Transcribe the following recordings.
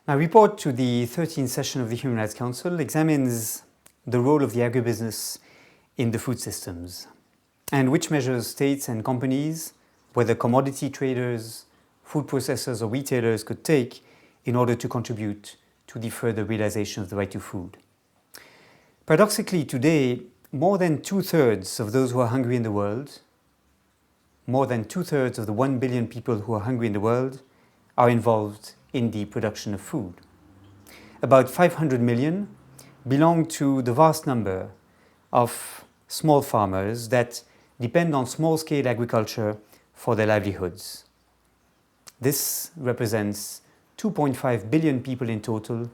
My report to the 13th session of the Human Rights Council examines the role of the agribusiness in the food systems and which measures states and companies, whether commodity traders, food processors or retailers, could take in order to contribute to the further realization of the right to food. Paradoxically, today, more than two-thirds of those who are hungry in the world, more than two-thirds of the 1 billion people who are hungry in the world, are involved in the production of food. About 500 million belong to the vast number of small farmers that depend on small-scale agriculture for their livelihoods. This represents 2.5 billion people in total,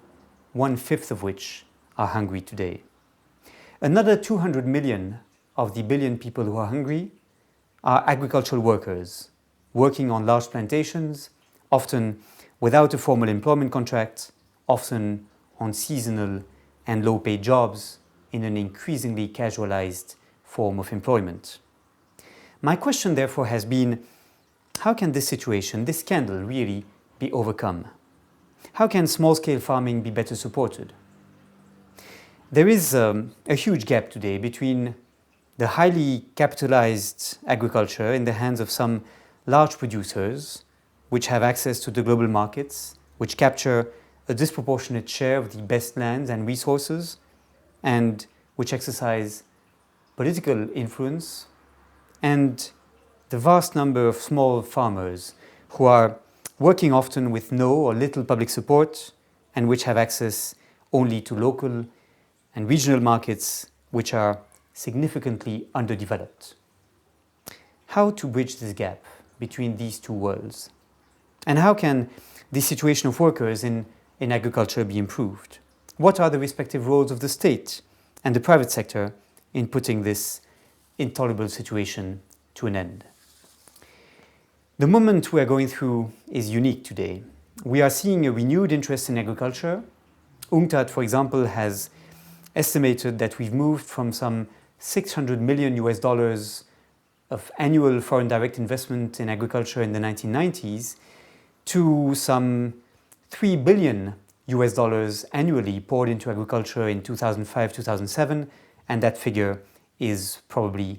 1/5 of which are hungry today. Another 200 million of the billion people who are hungry are agricultural workers, working on large plantations, often without a formal employment contract, often on seasonal and low-paid jobs in an increasingly casualized form of employment. My question, therefore, has been, how can this situation, this scandal, really be overcome? How can small-scale farming be better supported? There is a huge gap today between the highly capitalized agriculture in the hands of some large producers, which have access to the global markets, which capture a disproportionate share of the best lands and resources, and which exercise political influence, and the vast number of small farmers who are working often with no or little public support and which have access only to local and regional markets which are significantly underdeveloped. How to bridge this gap between these two worlds? And how can the situation of workers in agriculture be improved? What are the respective roles of the state and the private sector in putting this intolerable situation to an end? The moment we are going through is unique today. We are seeing a renewed interest in agriculture. UNCTAD, for example, has estimated that we've moved from some $600 million of annual foreign direct investment in agriculture in the 1990s to some $3 billion annually poured into agriculture in 2005-2007, and that figure is probably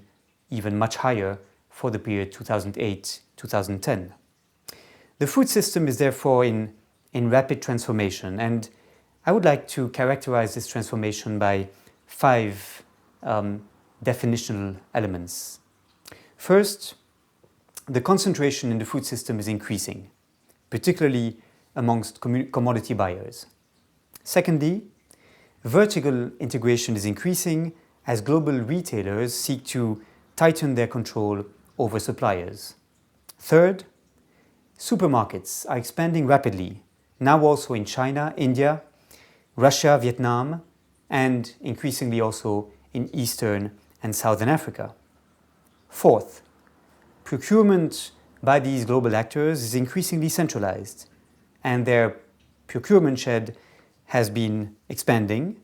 even much higher for the period 2008-2010. The food system is therefore in rapid transformation, and I would like to characterize this transformation by 5 definitional elements. First, the concentration in the food system is increasing, particularly amongst commodity buyers. Secondly, vertical integration is increasing as global retailers seek to tighten their control over suppliers. Third, supermarkets are expanding rapidly, now also in China, India, Russia, Vietnam, and increasingly also in Eastern and Southern Africa. Fourth, procurement by these global actors is increasingly centralized, and their procurement shed has been expanding.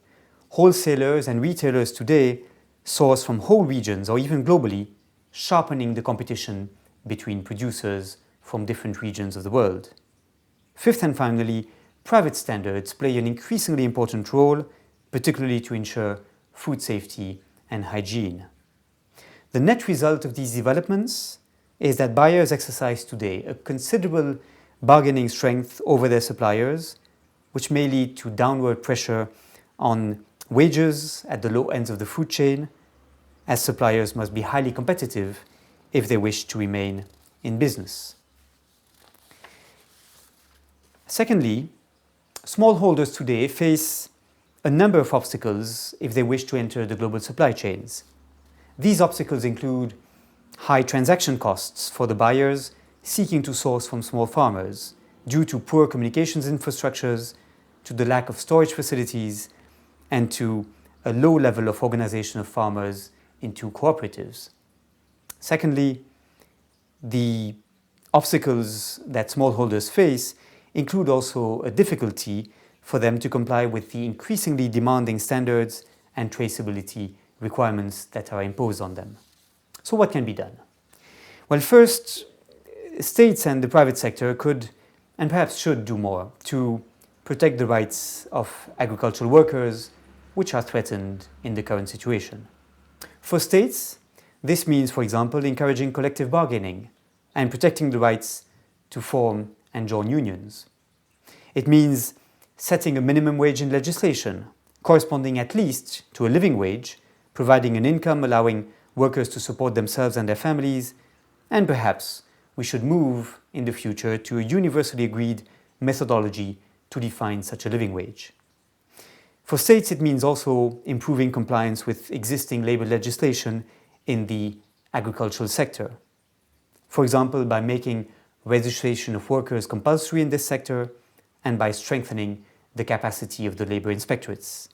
Wholesalers and retailers today source from whole regions or even globally, sharpening the competition between producers from different regions of the world. Fifth and finally, private standards play an increasingly important role, particularly to ensure food safety and hygiene. The net result of these developments is that buyers exercise today a considerable bargaining strength over their suppliers, which may lead to downward pressure on wages at the low ends of the food chain, as suppliers must be highly competitive if they wish to remain in business. Secondly, smallholders today face a number of obstacles if they wish to enter the global supply chains. These obstacles include high transaction costs for the buyers seeking to source from small farmers due to poor communications infrastructures, to the lack of storage facilities, and to a low level of organization of farmers into cooperatives. Secondly, the obstacles that smallholders face include also a difficulty for them to comply with the increasingly demanding standards and traceability requirements that are imposed on them. So what can be done? Well, first, states and the private sector could and perhaps should do more to protect the rights of agricultural workers, which are threatened in the current situation. For states, this means, for example, encouraging collective bargaining and protecting the rights to form and join unions. It means setting a minimum wage in legislation, corresponding at least to a living wage, providing an income allowing workers to support themselves and their families, and perhaps we should move in the future to a universally agreed methodology to define such a living wage. For states, it means also improving compliance with existing labor legislation in the agricultural sector. For example, by making registration of workers compulsory in this sector and by strengthening the capacity of the labor inspectorates.